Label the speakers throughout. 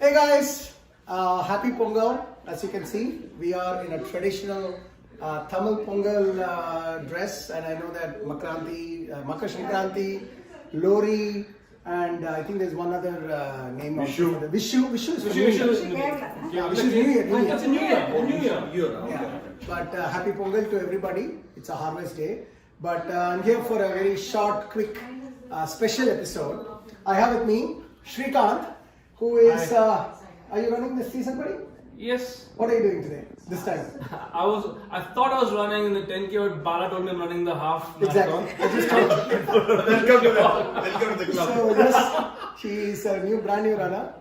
Speaker 1: Hey guys, happy Pongal. As you can see, we are in a traditional Tamil Pongal dress, and I know that Makar Srikanth, Lori, and I think there's one other name.
Speaker 2: Vishu.
Speaker 1: Vishu is from New Year. Yeah, Vishu is New Year.
Speaker 2: It's a New Year.
Speaker 1: Yeah. But happy Pongal to everybody. It's a harvest day. But I'm here for a very short, quick, special episode. I have with me Srikanth, who is. Are you running this season, buddy?
Speaker 2: Yes.
Speaker 1: What are you doing today? This time?
Speaker 2: I thought I was running in the 10K, but Bala told me I'm running the half
Speaker 1: Exactly.
Speaker 2: marathon.
Speaker 1: I just told
Speaker 3: Welcome to the club.
Speaker 1: So yes, he's a brand new runner,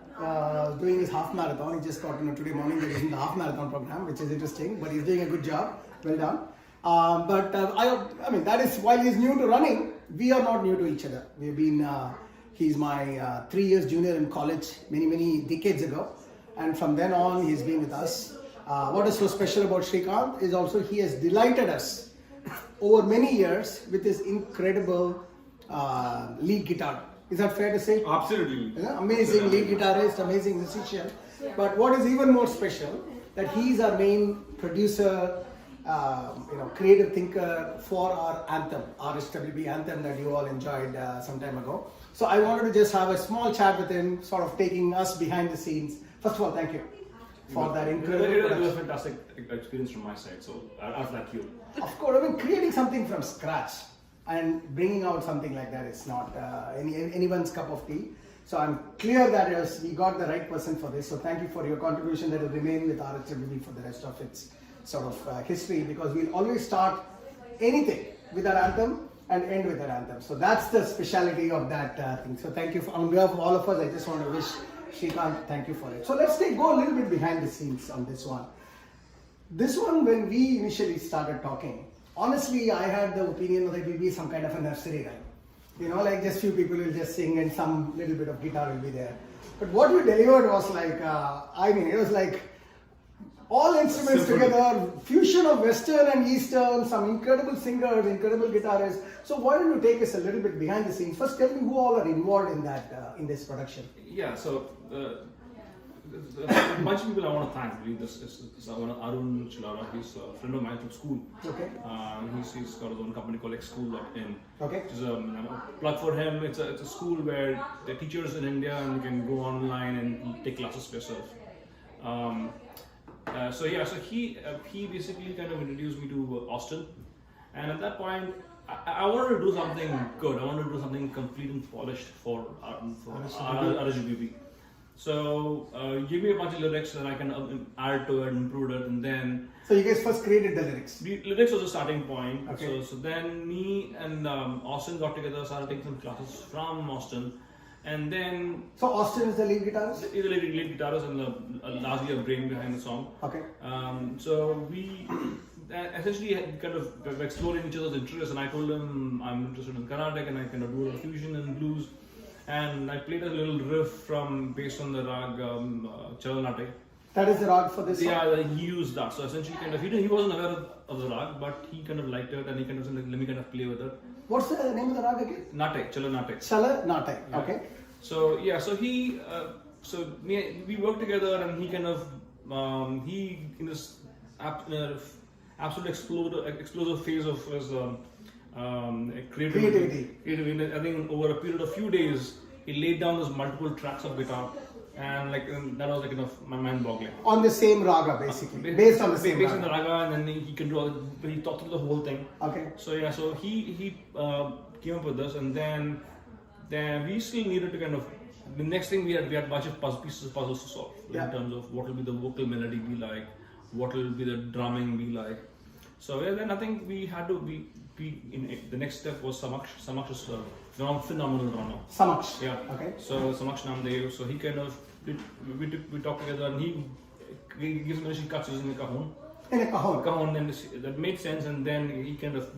Speaker 1: doing his half marathon. He just got to know today morning that he's in the half marathon program, which is interesting. But he's doing a good job. Well done. I mean that is while he's new to running, we are not new to each other. We've been. He's my 3 years junior in college many decades ago, and from then on he's been with us. What is so special about Srikanth is also he has delighted us over many years with his incredible lead guitar. Is that fair to say?
Speaker 3: Absolutely.
Speaker 1: Amazing lead guitarist, amazing musician. But what is even more special, that he is our main producer, creative thinker for our anthem, RHWB Anthem that you all enjoyed some time ago. So I wanted to just have a small chat with him, sort of taking us behind the scenes. First of all, thank you for that incredible
Speaker 2: It was a
Speaker 1: production.
Speaker 2: fantastic experience from my side, so I'll thank you.
Speaker 1: Of course, I mean, creating something from scratch and bringing out something like that is not anyone's cup of tea. So I'm clear that we got the right person for this. So thank you for your contribution that will remain with RHWB for the rest of its sort of history, because we'll always start anything with our anthem and end with our anthem. So that's the speciality of that thing. So thank you. On behalf of all of us, I just want to wish Srikanth, thank you for it. So let's go a little bit behind the scenes on this one. This one, when we initially started talking, honestly, I had the opinion that it will be some kind of a nursery rhyme. Like just few people will just sing and some little bit of guitar will be there. But what you delivered was like, it was like all instruments together, fusion of Western and Eastern, some incredible singers, incredible guitarists. So why don't you take us a little bit behind the scenes? First, tell me who all are involved in that, in this production.
Speaker 2: Yeah, so a bunch of people I want to thank. Really, this is Arun Chilara. He's a friend of mine from school.
Speaker 1: Okay.
Speaker 2: He's got his own company called School.in.
Speaker 1: Okay.
Speaker 2: Which is a plug for him. It's a school where the teachers in India and you can go online and take classes for yourself. So he basically kind of introduced me to Austin, and at that point I wanted to do something good. I wanted to do something complete and polished for RHWB. So give me a bunch of lyrics and I can add to it and improve it, and then.
Speaker 1: So you guys first created the lyrics.
Speaker 2: The lyrics was a starting point.
Speaker 1: Okay.
Speaker 2: So then me and Austin got together, started taking some classes from Austin. And then.
Speaker 1: So Austin is the lead guitarist?
Speaker 2: He's the lead guitarist and largely a brain behind the song.
Speaker 1: Okay.
Speaker 2: So we essentially kind of were exploring each other's interests, and I told him I'm interested in Carnatic and I kind of do a little fusion and blues. And I played a little riff based on the rag Chalanate.
Speaker 1: That is the rag for this song?
Speaker 2: Yeah, he used that. So essentially he wasn't aware of the rag, but he kind of liked it and he kind of said, let me kind of play with it.
Speaker 1: What's the name of the rag again?
Speaker 2: Nate, Chalanate.
Speaker 1: Chalanate,
Speaker 2: Yeah.
Speaker 1: okay.
Speaker 2: So we worked together, and he kind of he in this absolute explosive phase of his creativity. I think over a period of few days, he laid down those multiple tracks of guitar, and that was kind of my mind-boggling.
Speaker 1: On the same raga, basically, based on the same
Speaker 2: based
Speaker 1: raga.
Speaker 2: on the raga, and then he can do he thought through the whole thing.
Speaker 1: Okay.
Speaker 2: So he came up with this, and then we still needed to kind of. The next thing we had a bunch of puzzles to solve in terms of what will be the vocal melody be like, what will be the drumming be like. So then I think we had to be the next step was Samaksh. Samaksh is a phenomenal drummer.
Speaker 1: Samaksh.
Speaker 2: Yeah.
Speaker 1: Okay.
Speaker 2: So Samaksh Namdev. So he kind of we talked together, and he gives me initial cuts using the cajon.
Speaker 1: In a cajon.
Speaker 2: And that made sense, and then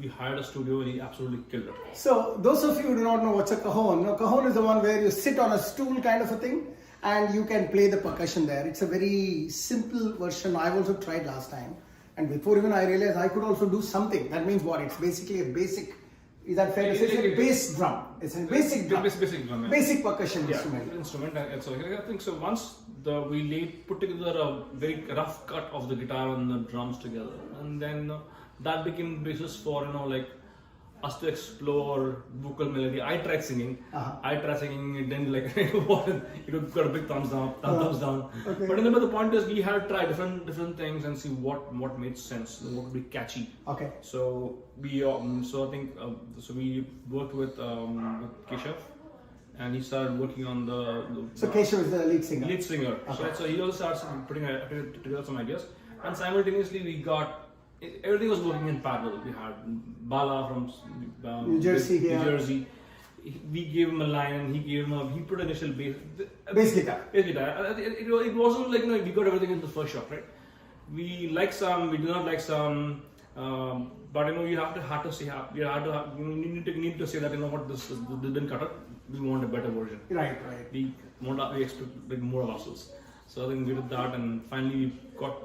Speaker 2: we hired a studio and he absolutely killed it.
Speaker 1: So those of you who do not know what's a cajon, cajon is the one where you sit on a stool kind of a thing and you can play the percussion there. It's a very simple version. I've also tried last time, and before even I realized I could also do something. That means what? It's basically a basic. Is that fair to say? It's a bass drum. It's a basic drum.
Speaker 2: Basic drum. Yeah.
Speaker 1: Basic percussion
Speaker 2: Yeah,
Speaker 1: instrument.
Speaker 2: And so I think so. Once we put together a very rough cut of the guitar and the drums together, and then that became basis for like us to explore vocal melody. I tried singing. It didn't like it got a big thumbs down.
Speaker 1: Okay.
Speaker 2: But remember, the point is we had to try different things and see what made sense, what would be catchy.
Speaker 1: Okay.
Speaker 2: So we we worked with Keshav, and he started working on the
Speaker 1: So Keshav is the lead singer.
Speaker 2: Lead singer.
Speaker 1: Okay.
Speaker 2: So he also started putting together some ideas, and simultaneously we got everything was working in parallel. We had Bala from
Speaker 1: New Jersey.
Speaker 2: We gave him a line, he put initial
Speaker 1: Bass guitar.
Speaker 2: It wasn't like we got everything in the first shot, right? We like some, we do not like some, but you have to say you need to say that what this didn't cut it. We want a better version.
Speaker 1: Right.
Speaker 2: We expect more of ourselves. So I think we did that, and finally we got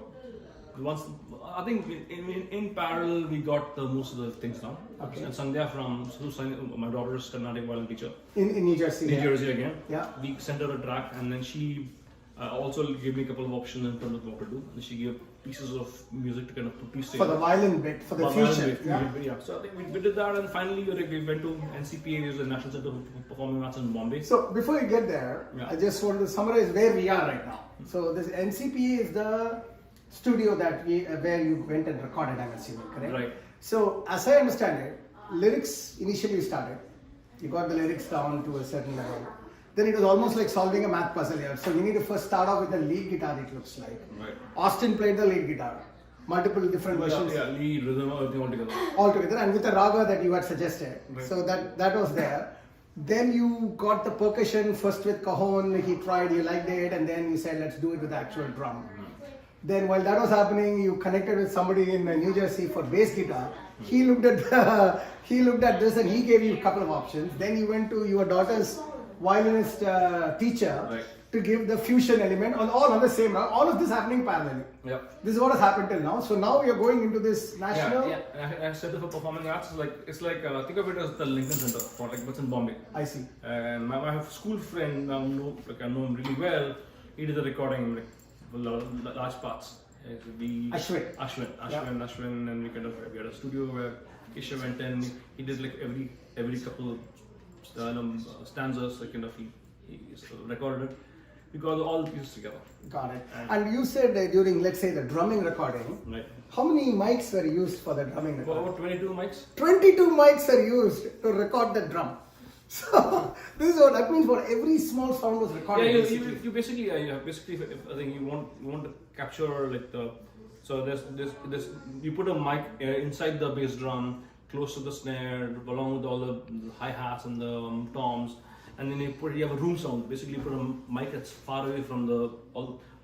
Speaker 2: I think in parallel we got most of the things down.
Speaker 1: Okay.
Speaker 2: And Sandhya my daughter's Carnatic violin teacher.
Speaker 1: In New Jersey.
Speaker 2: New Jersey again.
Speaker 1: Yeah.
Speaker 2: We sent her a track, and then she also gave me a couple of options in terms of what to do. And she gave pieces of music to kind of put piece
Speaker 1: For
Speaker 2: together.
Speaker 1: the violin bit, for the future.
Speaker 2: Yeah. So I think we did that, and finally we went to NCPA, which is the National Center for Performing Arts in Bombay.
Speaker 1: So before you get there, I just want to summarize where we are right now. So this NCPA is the studio that where you went and recorded, I'm assuming, correct?
Speaker 2: Right.
Speaker 1: So as I understand it, lyrics initially started. You got the lyrics down to a certain level. Then it was almost like solving a math puzzle here. So you need to first start off with the lead guitar, it looks like.
Speaker 2: Right.
Speaker 1: Austin played the lead guitar. Multiple different versions.
Speaker 2: Yeah, lead, rhythm, everything
Speaker 1: All together, and with the raga that you had suggested.
Speaker 2: Right.
Speaker 1: So that was there. Then you got the percussion first with cajon, he tried, you liked it, and then you said, let's do it with the actual drum. Then while that was happening, you connected with somebody in New Jersey for bass guitar. He looked at this and he gave you a couple of options. Then you went to your daughter's violinist teacher to give the fusion element all on the same round. All of this happening parallelly.
Speaker 2: Yeah.
Speaker 1: This is what has happened till now. So now we are going into this national.
Speaker 2: Yeah. I said for performing arts, it's like think of it as the Lincoln Center for what's in Bombay.
Speaker 1: I see.
Speaker 2: And my school friend, I know him really well. He did the recording, large parts. Ashwin, and we had a studio where Keshav went in. He did every couple stanzas, he recorded it. We got all the pieces together.
Speaker 1: Got it. And you said during, let's say, the drumming recording,
Speaker 2: Right.
Speaker 1: how many mics were used for the drumming
Speaker 2: For
Speaker 1: recording?
Speaker 2: about 22 mics.
Speaker 1: 22 mics are used to record the drum. So this is what that means. For every small sound was recorded.
Speaker 2: Yeah,
Speaker 1: basically.
Speaker 2: you basically, I think you want to capture there's you put a mic inside the bass drum, close to the snare, along with all the hi hats and the toms, and then you have a room sound. Basically, you put a mic that's far away from the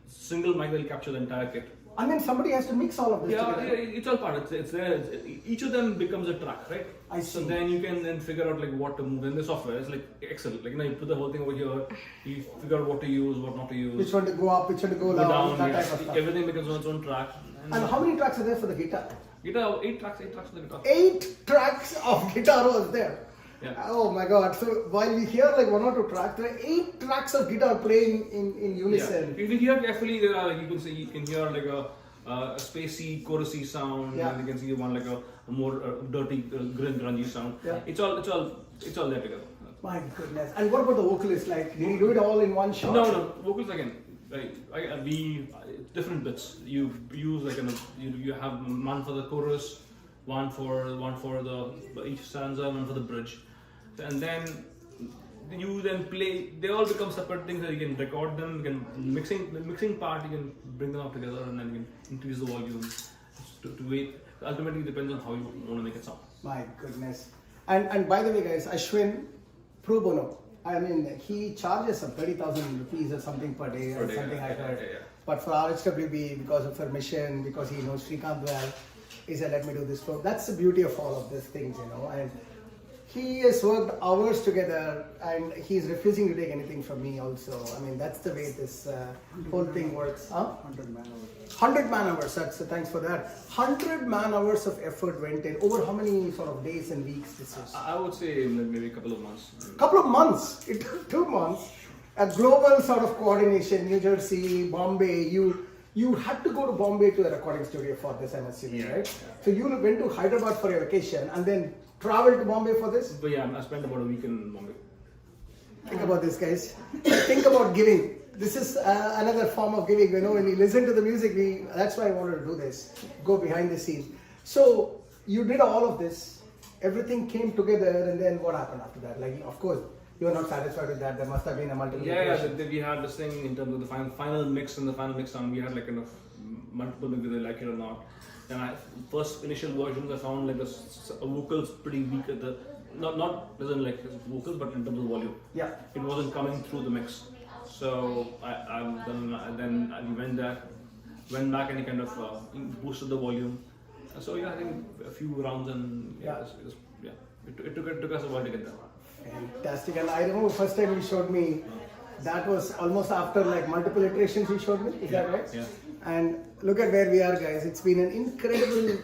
Speaker 2: single mic will capture the entire kit.
Speaker 1: And then somebody has to mix all of this
Speaker 2: Yeah,
Speaker 1: together.
Speaker 2: it's all part. It's there. Each of them becomes a track, right?
Speaker 1: I see.
Speaker 2: So then you can then figure out what to move in the software. It's like Excel. You put the whole thing over here. You figure out what to use, what not to use.
Speaker 1: Which one to go up, which one to go down, that type of stuff.
Speaker 2: Everything becomes on its own track.
Speaker 1: And how many tracks are there for the guitar?
Speaker 2: Guitar, 8 tracks for the guitar.
Speaker 1: 8 tracks of guitar was there.
Speaker 2: Yeah.
Speaker 1: Oh my god. So while we hear 1 or 2 tracks, there are 8 tracks of guitar playing in unison.
Speaker 2: Yeah. If you hear carefully, you can hear a spacey, chorusy sound,
Speaker 1: Yeah.
Speaker 2: and you can see one a more dirty, grungy sound.
Speaker 1: Yeah.
Speaker 2: It's all there together.
Speaker 1: My goodness. And what about the vocalist? Did he do it all in one shot?
Speaker 2: No. Vocals again. Different bits. You use you have one for the chorus, one for the each stanza, one for the bridge, and then you play. They all become separate things that you can record them. You can the mixing part. You can bring them up together, and then you can increase the volume to wait. Ultimately, it depends on how you want to make it sound.
Speaker 1: My goodness. And by the way, guys, Ashwin, pro bono. I mean, he charges some 30,000 rupees or something per day or something like that.
Speaker 2: Yeah.
Speaker 1: But for RHWB, because of her mission, because he knows Srikanth well, he said, let me do this. So that's the beauty of all of these things, And he has worked hours together and he's refusing to take anything from me also. I mean, that's the way this whole thing works. Huh?
Speaker 3: 100 man hours.
Speaker 1: 100 man hours, thanks for that. 100 man hours of effort went in. Over how many sort of days and weeks this is?
Speaker 2: I would say maybe a couple of months.
Speaker 1: Couple of months. It took 2 months. A global sort of coordination, New Jersey, Bombay. You had to go to Bombay to the recording studio for this, I'm assuming,
Speaker 2: Yeah.
Speaker 1: right? So you went to Hyderabad for your vacation and then traveled to Bombay for this?
Speaker 2: But yeah, I spent about a week in Bombay.
Speaker 1: Think about this, guys. Think about giving. This is another form of giving. You know, when we listen to the music, that's why I wanted to do this. Go behind the scenes. So you did all of this. Everything came together, and then what happened after that? Like, of course, you are not satisfied with that. There must have been a multiple.
Speaker 2: Yeah, we had this thing in terms of the final mix and the final mix sound. We had like kind of multiple, maybe they like it or not. And first initial versions, I found like the vocals pretty weak at the not doesn't like vocals, but in terms of volume.
Speaker 1: Yeah.
Speaker 2: It wasn't coming through the mix. So then we went back and kind of boosted the volume. So yeah, I think a few rounds and it took us a while to get there.
Speaker 1: Fantastic. And I remember first time you showed me, that was almost after like multiple iterations you showed me. Is that right?
Speaker 2: Yeah.
Speaker 1: And look at where we are, guys. It's been an incredible.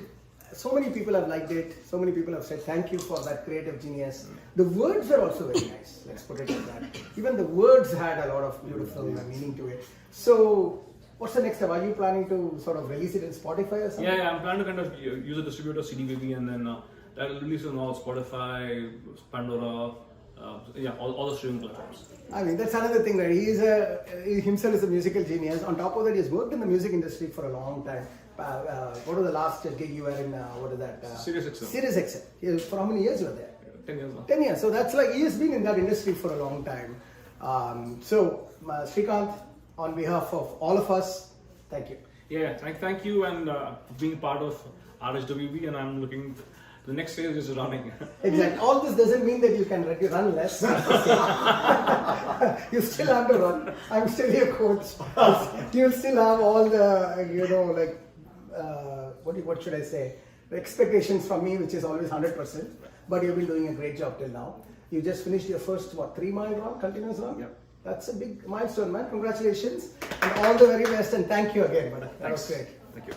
Speaker 1: So many people have liked it. So many people have said thank you for that creative genius. The words are also very nice. Let's put it like that. Even the words had a lot of beautiful meaning to it. So, what's the next step? Are you planning to sort of release it in Spotify or something?
Speaker 2: Yeah, I'm planning to kind of use a distributor, CDBB, and then that'll release it on all Spotify, Pandora, all the streaming platforms.
Speaker 1: I mean, that's another thing, right? He himself is a musical genius. On top of that, he's worked in the music industry for a long time. What was the last gig you were in? What is that?
Speaker 2: Sirius XM.
Speaker 1: Sirius XM. For how many years you were there?
Speaker 2: 10 years now.
Speaker 1: 10 years. So that's like, he has been in that industry for a long time. Srikanth, on behalf of all of us, thank you.
Speaker 2: Yeah, thank you and being part of RHWB, and I'm looking. The next stage is running.
Speaker 1: Exactly. All this doesn't mean that you can run less. You still have to run. I'm still your coach. You'll still have all the, what should I say? The expectations from me, which is always 100%. But you've been doing a great job till now. You just finished your first, 3-mile run, continuous run?
Speaker 2: Yeah.
Speaker 1: That's a big milestone, man. Congratulations. And all the very best. And thank you again, brother. That was great.
Speaker 2: Thank you.